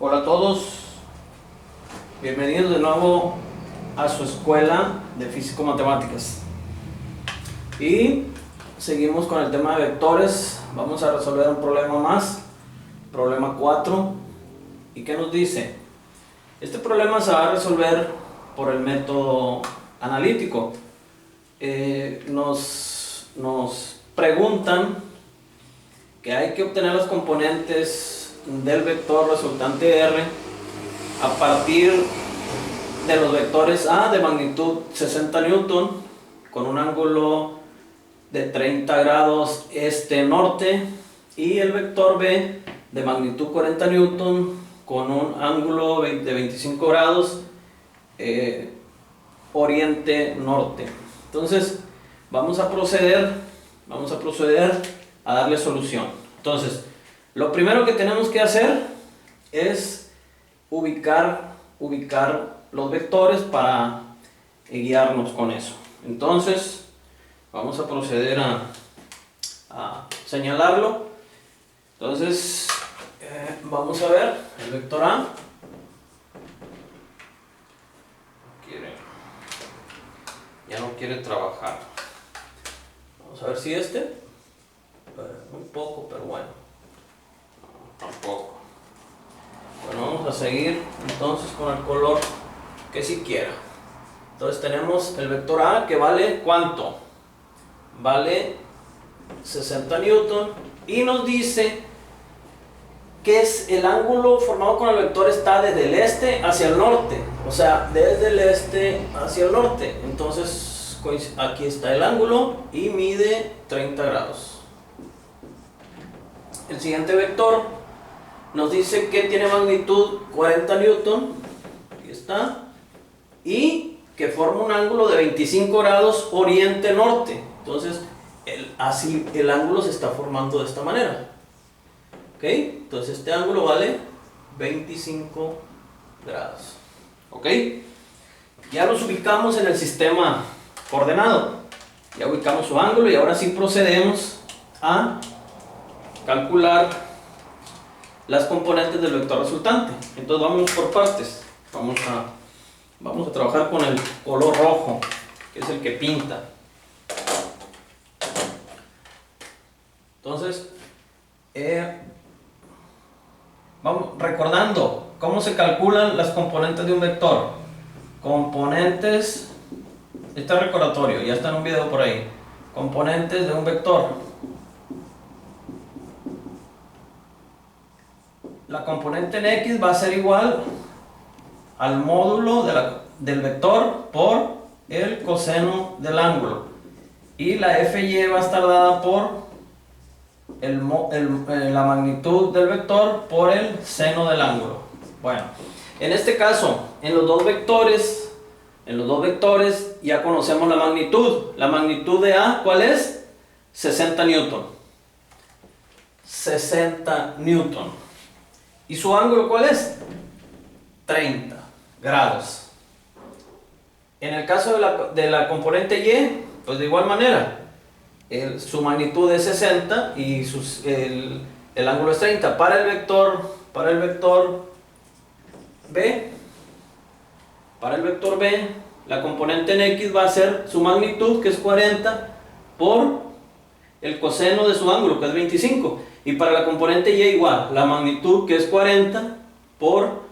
Hola a todos, bienvenidos de nuevo a su escuela de físico-matemáticas. Y seguimos con el tema de vectores. Vamos a resolver un problema más, problema 4. ¿Y qué nos dice? Este problema se va a resolver por el método analítico. Nos preguntan que hay que obtener los componentes del vector resultante R a partir de los vectores A de magnitud 60 newton con un ángulo de 30 grados este-norte y el vector B de magnitud 40 newton con un ángulo de 25 grados oriente-norte. Entonces vamos a proceder a darle solución. Entonces, lo primero que tenemos que hacer es ubicar los vectores para guiarnos con eso. Entonces, vamos a proceder a señalarlo. Entonces, vamos a ver el vector A. Ya no quiere trabajar. Vamos a ver si muy poco, pero bueno. Tampoco. Bueno, vamos a seguir entonces con el color que sí quiera. Entonces tenemos el vector A que vale ¿cuánto? Vale 60 newton y nos dice que es el ángulo formado con el vector está desde el este hacia el norte, o sea, desde el este hacia el norte. Entonces aquí está el ángulo y mide 30 grados. El siguiente vector nos dice que tiene magnitud 40 newton, aquí está, y que forma un ángulo de 25 grados oriente-norte. Entonces, así el ángulo se está formando de esta manera. ¿Ok? Entonces este ángulo vale 25 grados. ¿Ok? Ya los ubicamos en el sistema coordenado. Ya ubicamos su ángulo y ahora sí procedemos a calcular las componentes del vector resultante. Entonces vamos por partes. Vamos a trabajar con el color rojo, que es el que pinta. Entonces, vamos recordando cómo se calculan las componentes de un vector. Componentes, está recordatorio, ya está en un video por ahí. Componentes de un vector. La componente en X va a ser igual al módulo del vector por el coseno del ángulo. Y la FY va a estar dada por la magnitud del vector por el seno del ángulo. Bueno, en este caso, en los dos vectores ya conocemos la magnitud. La magnitud de A, ¿cuál es? 60 newton. 60 newton. ¿Y su ángulo cuál es? 30 grados. En el caso de la componente Y, pues de igual manera, su magnitud es 60 y el ángulo es 30. Para el vector B, la componente en X va a ser su magnitud, que es 40, por el coseno de su ángulo, que es 25. Y para la componente Y igual, la magnitud, que es 40, por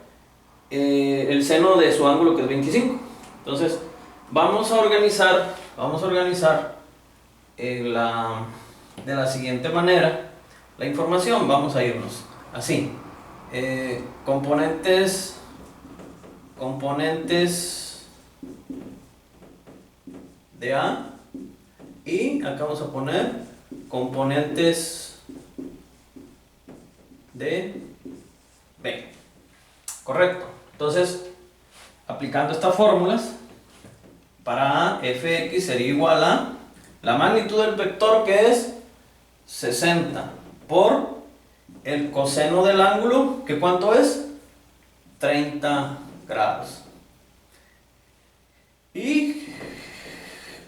el seno de su ángulo, que es 25. Entonces, vamos a organizar de la siguiente manera la información. Vamos a irnos así. Componentes de A, y acá vamos a poner componentes de B. Correcto. Entonces, aplicando estas fórmulas, para A, fx sería igual a la magnitud del vector, que es 60, por el coseno del ángulo, que ¿cuánto es? 30 grados. Y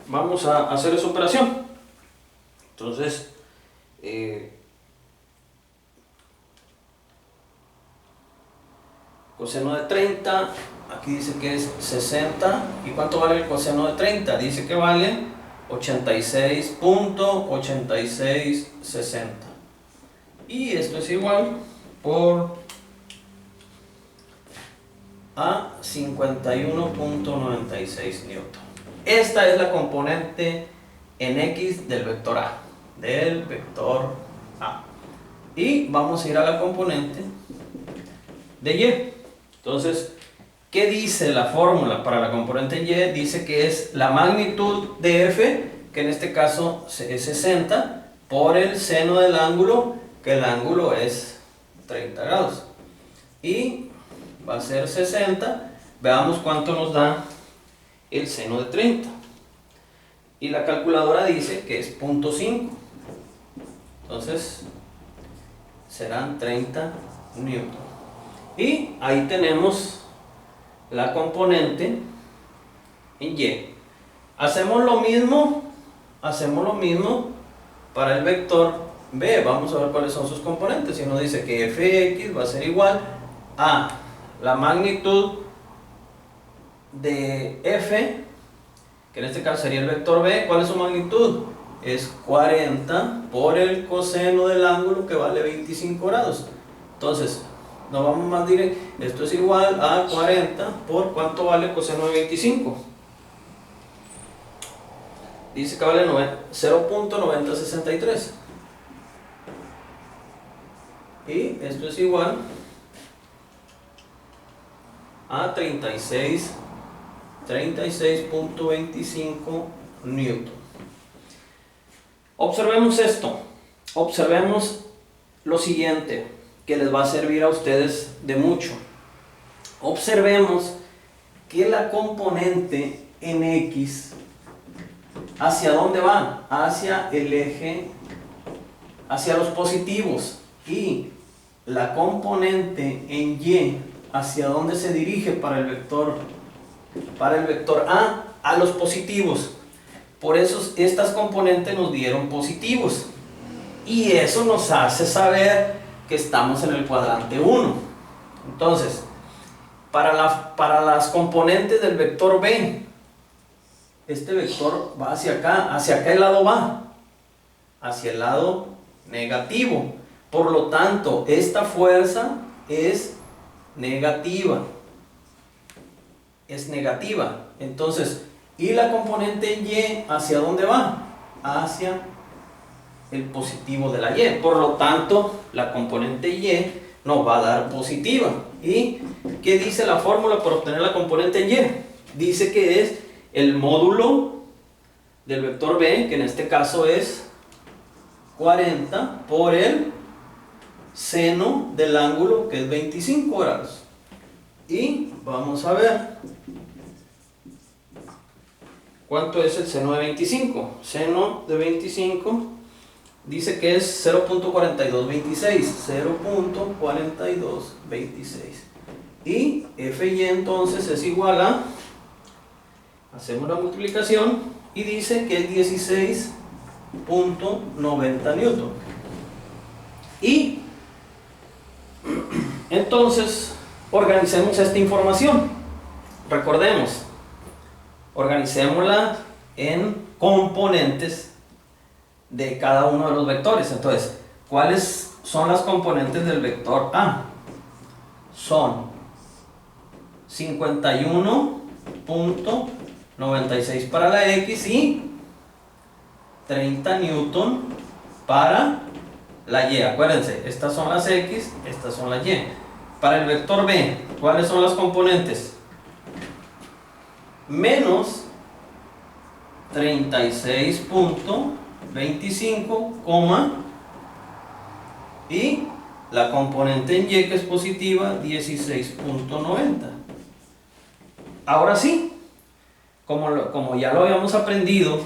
vamos a hacer esa operación. Entonces, coseno de 30, aquí dice que es 60. ¿Y cuánto vale el coseno de 30? Dice que vale 86.8660. Y esto es igual por a 51.96 newton. Esta es la componente en X del vector A. Y vamos a ir a la componente de Y. Entonces, ¿qué dice la fórmula para la componente Y? Dice que es la magnitud de F, que en este caso es 60, por el seno del ángulo, que el ángulo es 30 grados. Y va a ser 60. Veamos cuánto nos da el seno de 30. Y la calculadora dice que es 0.5. Entonces, serán 30 newton. Y ahí tenemos la componente en Y. Hacemos lo mismo para el vector B. Vamos a ver cuáles son sus componentes. Y nos dice que fx va a ser igual a la magnitud de f, que en este caso sería el vector B. ¿Cuál es su magnitud? Es 40 por el coseno del ángulo, que vale 25 grados. Entonces, nos vamos más directo. Esto es igual a 40 por ¿cuánto vale el coseno de 25? Dice que vale 0.9063. Y esto es igual a 36.25 newton. Observemos esto. Observemos lo siguiente, que les va a servir a ustedes de mucho. Observemos que la componente en X, ¿hacia dónde va? Hacia el eje, hacia los positivos. Y la componente en Y, ¿hacia dónde se dirige para el vector A? A los positivos. Por eso estas componentes nos dieron positivos. Y eso nos hace saber que estamos en el cuadrante 1. Entonces, para las componentes del vector B, este vector va hacia acá. ¿Hacia qué lado va? Hacia el lado negativo. Por lo tanto, esta fuerza es negativa. Es negativa. Entonces, ¿y la componente en Y hacia dónde va? Hacia el positivo de la Y. Por lo tanto, la componente Y nos va a dar positiva. ¿Y qué dice la fórmula para obtener la componente en Y? Dice que es el módulo del vector B, que en este caso es 40 por el seno del ángulo, que es 25 grados. Y vamos a ver cuánto es el seno de 25. Seno de 25 dice que es 0.4226. 0.4226. Y Fy entonces es igual a, hacemos la multiplicación y dice que es 16.90 newton. Y entonces organicemos esta información. Recordemos, organicémosla en componentes de cada uno de los vectores. Entonces, ¿cuáles son las componentes del vector A? Son 51.96 para la X y 30 newton para la Y. Acuérdense, estas son las X, estas son las Y. Para el vector B, ¿cuáles son las componentes? Menos 36.25, y la componente en Y, que es positiva, 16.90. Ahora sí, como ya lo habíamos aprendido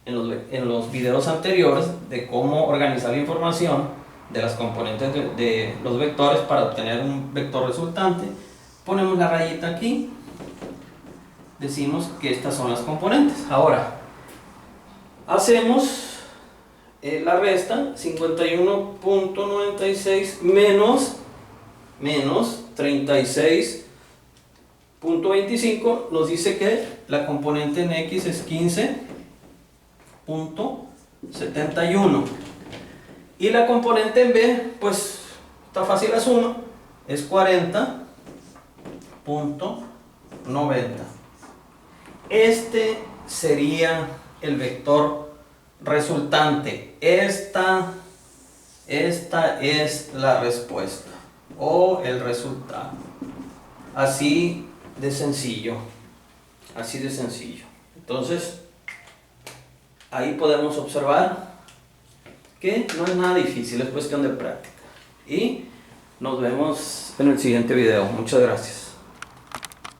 en los videos anteriores de cómo organizar la información de las componentes de los vectores para obtener un vector resultante, ponemos la rayita aquí, decimos que estas son las componentes. Ahora, hacemos la resta, 51.96 menos menos 36.25 nos dice que la componente en X es 15.71 y la componente en B, pues está fácil la suma, es 40.90. Este sería el vector resultante. Esta es la respuesta o el resultado. Así de sencillo. Así de sencillo. Entonces, ahí podemos observar que no es nada difícil, es cuestión de práctica. Y nos vemos en el siguiente video. Muchas gracias.